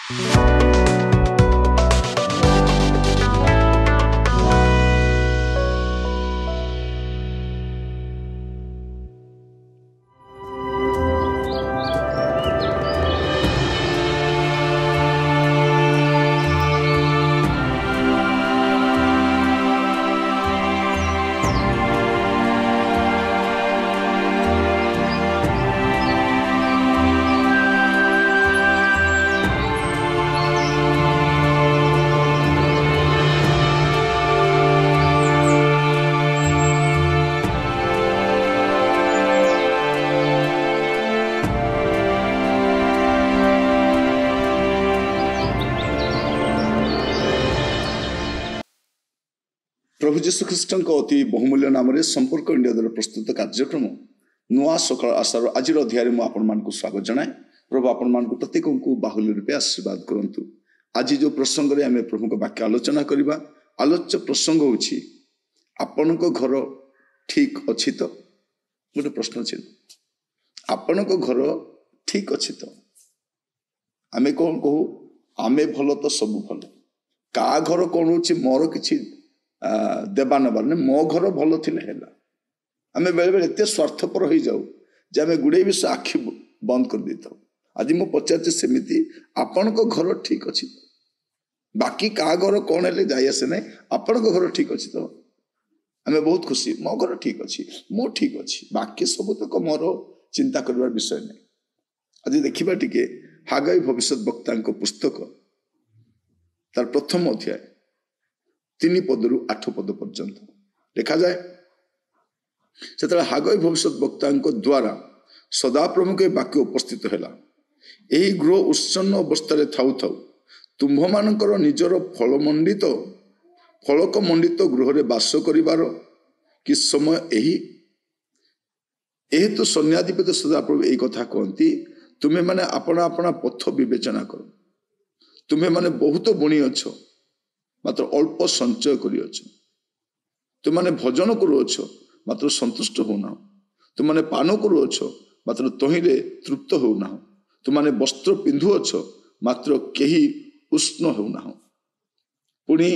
प्रभु जीशु ख्रीष्ट अति बहुमूल्य नाम संपर्क इंडिया द्वारा प्रस्तुत कार्यक्रम नुआ सकाल आशार आज अध्याय में आपण स्वागत जनाए। प्रभु आपण प्रत्येक को बाहुल्य रूपे आशीर्वाद करंतु। आज जो प्रसंग रे आमे प्रभु को वाक्य आलोचना करबा, आलोच्य प्रसंग होछि आपण को घर ठीक अछि तो। गोटे प्रश्न चिन्ह, आपण को घर ठीक अछि तो आमे कौन कहू, आमे भल तो सब भल, का घर कौन होछि मोर किछि देवा नबार ने मो घर भल थिले हैला। आमे बेले बेले एते स्वार्थपर हो जाऊ जे आमे गुडे विषय आखि बंद कर देता। आज मु पचार सेमिति आपण को घर ठीक अछि, बाकी का घर कौन हेले जाय आसे नै, आपण को घर ठीक अछि तो आमे बहुत खुशी, मो घर ठीक अछि, मो ठीक अछि, बाकी सब तक मोर चिंता करबार विषय नै। आज देखिबा टिके हागाई भविष्यत वक्ता पुस्तक तार प्रथम अध्याय 3 पदरु 8 पद पर्यंत लिखा जाए। से हागाई भविष्यत वक्ता द्वारा सदाप्रभु के वाक्य उपस्थित है। यही गृह उच्छन्न अवस्था थाउ थाउ तुम्भ मानकर निजर फलक मंडित गृह रे बास करिवार कि समय यही तो सैन्याधिपति सदाप्रभु यही कथा कहती, तुम्हें माने अपना अपना पथ विवेचना करो। तुम्हें माने बहुत बुणी अछ मात्र अल्प संचय करिअछ। तुमने भजन करुअछ मात्र संतुष्ट होना। तुमने पान करुअछ मात्र तहिले तृप्त होना। तुमने वस्त्र पिंधुअछ मात्र केही उष्ण होना। पुणी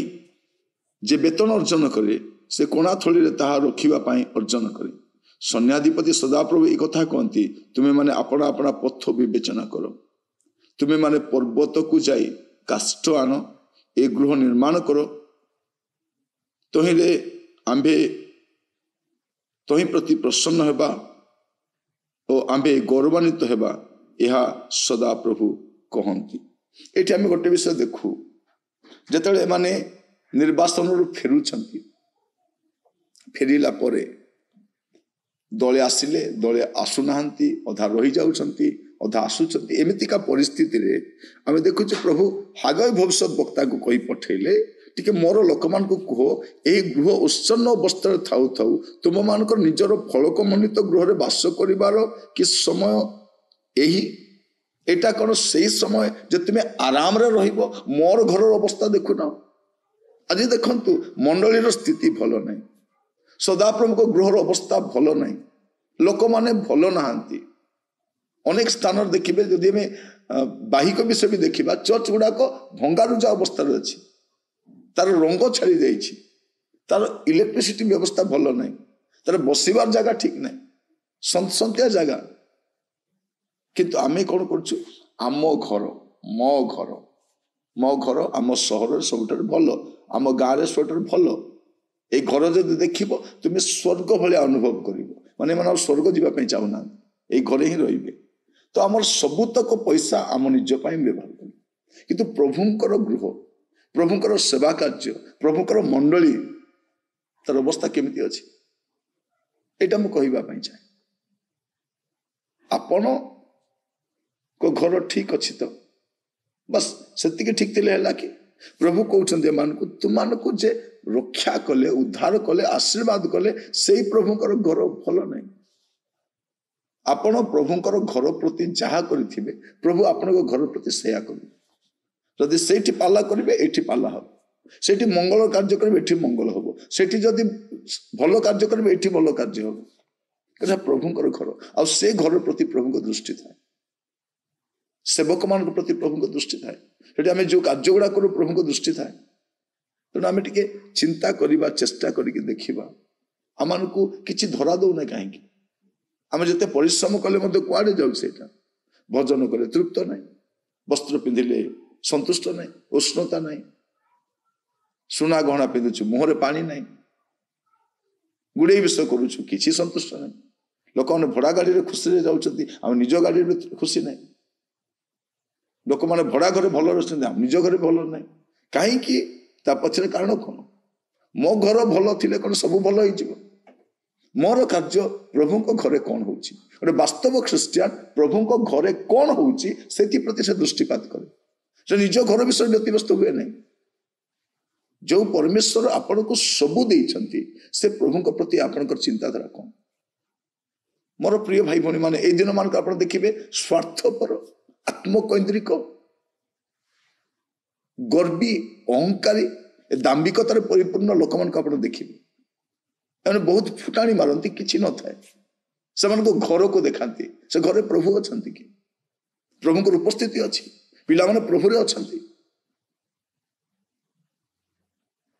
जे वेतन अर्जन करे से कोणा थली रे ताहा रखिबा पाई अर्जन करे। सैन्याधिपति सदाप्रभु एक कथा कहती, तुम्हें माने अपना अपना पथ विवेचना करो। तुम्हें माने पर्वत को जाई काष्ठ आन, ए गृह निर्माण करो, तहिले आंबे तही प्रति प्रसन्न हेबा और आंबे गौरवान्वित हेबा, यह सदा प्रभु कहती। एठी आमे गोटे विषय देखू, जेतले माने निर्वासन फेरुछंती, फेरिला परे दले आसिले दले आसुनाहांती, अधा रही जाउछंती, अधा आसुछंती। एमितिका परिस्थिति रे आमे देखुचे प्रभु हागाई भविष्यत वक्ता को कही पठेले, टिके मोर लोकमान को कहो, एही गृह उच्छन्न अवस्था थाउ थाउ तुम मानकर निजर फलक मंडित गृह रे बास करिवार कि समय एही। एटा कोन सेही समय जे तुमे आराम रे रहिबो। मोर घर अवस्था देखुना। आज देखंतु मंडलीर स्थिति भलो नै, सदाप्रभु को गृहर अवस्था भलो नै, लोक माने भलो नाहांती। अनेक स्थान देखिबे, जदि में बाहिक विषय भी देखिबा, चर्च गुड़ाक भंगारुजा अवस्था अच्छी, तार रंग छाड़ी जाइछि, तार इलेक्ट्रिसिटी व्यवस्था भलो नै, तार बसिबार जगह ठीक नै, संतिया जगह। किंतु आमे कौन करछु, आम घर मो घर आम सहर सबुठार भलो, आम गाँव सबुठार भलो। ए घर जदि देखिबो तुमे स्वर्ग भलिया अनुभव करिवो। माने माने स्वर्ग जीवा पई चाहुना, ए घरे ही रहिबे। तो आमर सबुतक पैसा आम निज पई व्यवहार करू, किंतु प्रभुंकर गृह, प्रभुंकर सेवा कार्य, प्रभुंकर मंडली तार अवस्था केमिति अछि, एटा मु कहिबा पई चाहे। आपण को घर ठीक अछि तो बस सेतिके ठीक थिले हला कि प्रभु कहउछन मान को तुमान को जे रक्षा कले, उद्धार कले, आशीर्वाद कले, सेही प्रभुंकर घर भलो नै। आपण प्रभुंकर घर प्रति जहा करिथिबे प्रभु आपनको घर प्रति सेया करिबे। जदि सेठी पाला करिबे एठी पाला हो, सेठी मंगल कार्य करिबे एठी मंगल हो, सेठी जदि भलो कार्य करिबे एठी भलो कार्य हो। कथा प्रभुंकर घर आ से घर प्रति प्रभुंकर दृष्टि थाए। सेवक मान प्रति प्रभु दृष्टि थाए सेठी आम जो कार्य गुड़ा करूँ प्रभु दृष्टि थाए तेणु आम टे चिंता करवा चेष्टा करके देखा आम को किसी धरा दौना कहीं आम जिते परिश्रम कले कुआड़े जाऊ से भजन कले तृप्त नहीं वस्त्र पिंधिले संतुष्ट नहीं उष्णता नहीं सुना गहना पिंधुचु मुहरे पानी नहीं गुड़े विषय करुचु किसी संतुष्ट नहीं लोक मैंने भड़ा गाड़ी खुशी जाऊँच आम निज गाड़ी खुशी नहीं लोक मैंने भड़ा घर भल रही आम निज घर भल नहीं कहीं पछरे कारण कौन मो घर भल थे कौन सब भल हो मोर कार्य प्रभु घरे कौन हो वास्तव ख्रीस्टियान प्रभु घरे कौन हो प्रति से दृष्टिपात करे निज घर विषय व्यतिव्यस्त हुए नहीं जो परमेश्वर आपण को सबू देइछंती से प्रभु प्रति आपण चिंताधारा कौन मोर प्रिय भाई भौणी माने ए दिन मान आप देखिए स्वार्थपर आत्मकैंद्रिक गर्वी अहंकारी दाम्भिकतार परिपूर्ण लोक मान आप देखिए बहुत फुटाणी मारती किसी न थाए से घर को देखाती से घरे प्रभु अच्छा कि प्रभु उपस्थिति अच्छी पिला माने प्रभु अच्छा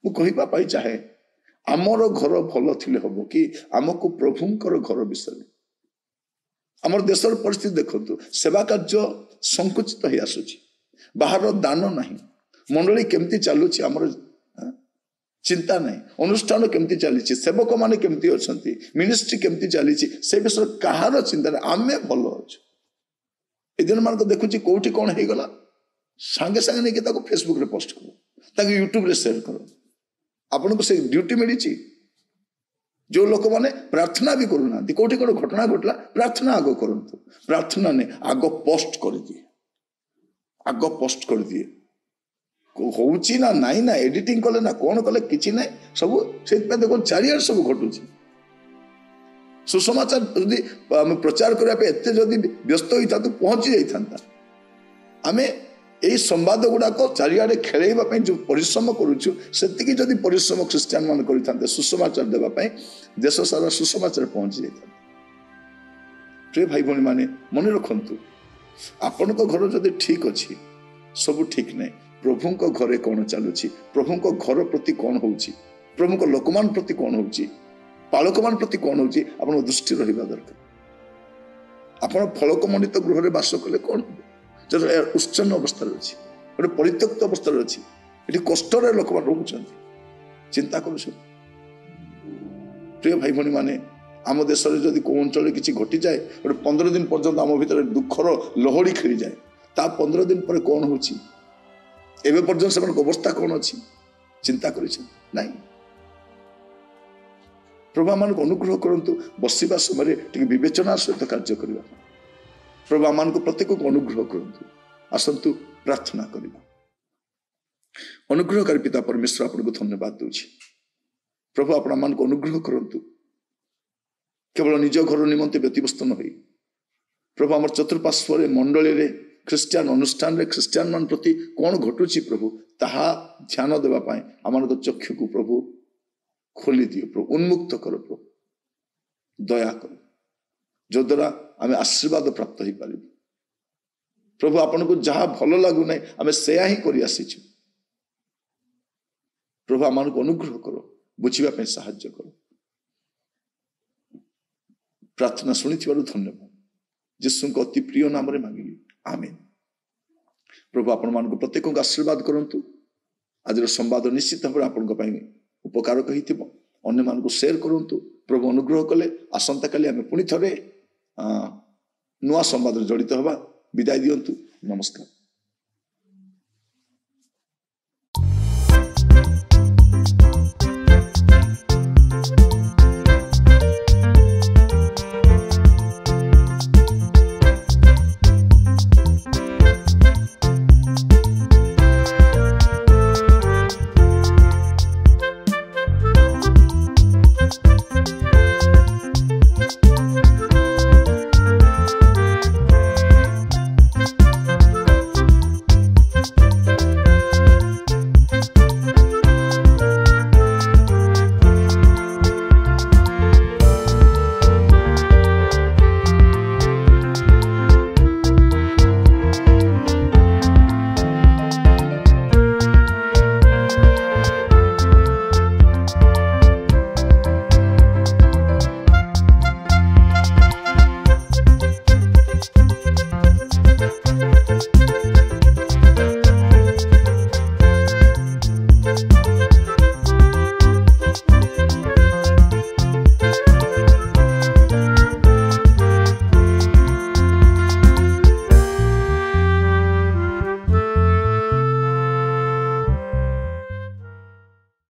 मुझे चाहे आमर घर भल थी हम कि आमको प्रभुंकर घर विषय आमर देशर परिस्थिति देखु सेवा कार्य संकुचित हो आसुची बाहर दान नहीं मंडली केमती चलुची आमर चिंता नहीं अनुष्ठान केमती चली सेवक माने केमती अच्छा मिनिस्ट्री केमती चली से विषय कहार चिंता नहीं आमे भल अच्छु ए दिन मान देखुची कौटी कौन हो गला सांगे सांगे नहीं फेसबुक रे पोस्ट करो यूट्यूब रे शेयर करो आपन को से ड्यूटी मिली जो लोक माने प्रार्थना भी करूना कौटी कौन घटना घटला प्रार्थना आग करंतु प्रार्थना ने आग पोस्ट कर दिए आग पोस्ट कर दिए होउची ना नहीं ना एडिटिंग कले ना कौन कले किसी ना सब से देखो चारियार सब घटुची सुसमाचार यदि प्रचार करने एत जदि व्यस्त होता तो पहुंची जाता आम यही संवाद गुड़ाक चारिआडे खेलैवाई जो परिश्रम करुचु सेतिकी जदि परिश्रम ख्रीस्टियान मान करते सुसमाचार देवाई देश सारा सुसमाचार पहुंची जाता प्रिय भाई भौणी माने मन रखु आपण घर जदि ठीक अच्छी सब ठीक नहीं प्रभु घरे कौन चलुची प्रभु घर प्रति कौन हो प्रभु लोक मान प्रति कौन हो पालक मान प्रति कौन हो आप दृष्टि रहा दरकार आप फलक मंडित गृह में बास कले कौन हो जो उच्चन्न अवस्था अच्छी गोटे परित्यक्त अवस्था अच्छी ये कष्ट लोक मान रोच चिंता कर प्रिय भाई भौणी माने आम देश में जदि कौ अंचल किसी घटी जाए गोटे 15 दिन पर्यंत आम भीतर दुखर लहड़ी खेली जाए ता 15 दिन पर कौन हो एवं पर्यंत से अवस्था कौन अच्छी चिंता कर प्रभु आम अनुग्रह करंतु बसवा समय विवेचना सहित कार्य करवा प्रभु आम प्रत्येक को अनुग्रह करंतु आसंतु प्रार्थना करवा अनुग्रहकारी पिता परमेश्वर आपको धन्यवाद दूची प्रभु आपण आम अनुग्रह करंतु केवल निज घर निमंते व्यतिव्यस्त न होई प्रभु आम चतुर्पार्श्व मंडली रे ख्रीस्टियान अनुष्ठान रे ख्रीस्टियान मान प्रति कौन घटुची प्रभु ताहा ध्यान देवाई आम चक्षु को प्रभु खोली दियो प्रभु उन्मुक्त कर प्रभु दया कर जो द्वारा आम आशीर्वाद प्राप्त हो पार प्रभु आपन को जहाँ भल लगु ना आम से ही कर प्रभु आम अनुग्रह करो बुझापी साहाय्य करो प्रार्थना शुणी धन्यवाद यीशु को अति प्रिय नाम रे मांगिली आमेन प्रभु आपण मान प्रत्येक को आशीर्वाद करंतु आज संवाद निश्चित भाव आपण उपकारक अन्य मान को शेयर करंतु प्रभु अनुग्रह कले आसंता काली आम पुणी थे नुआ संवाद जड़ित हवा विदाय दियंतु नमस्कार।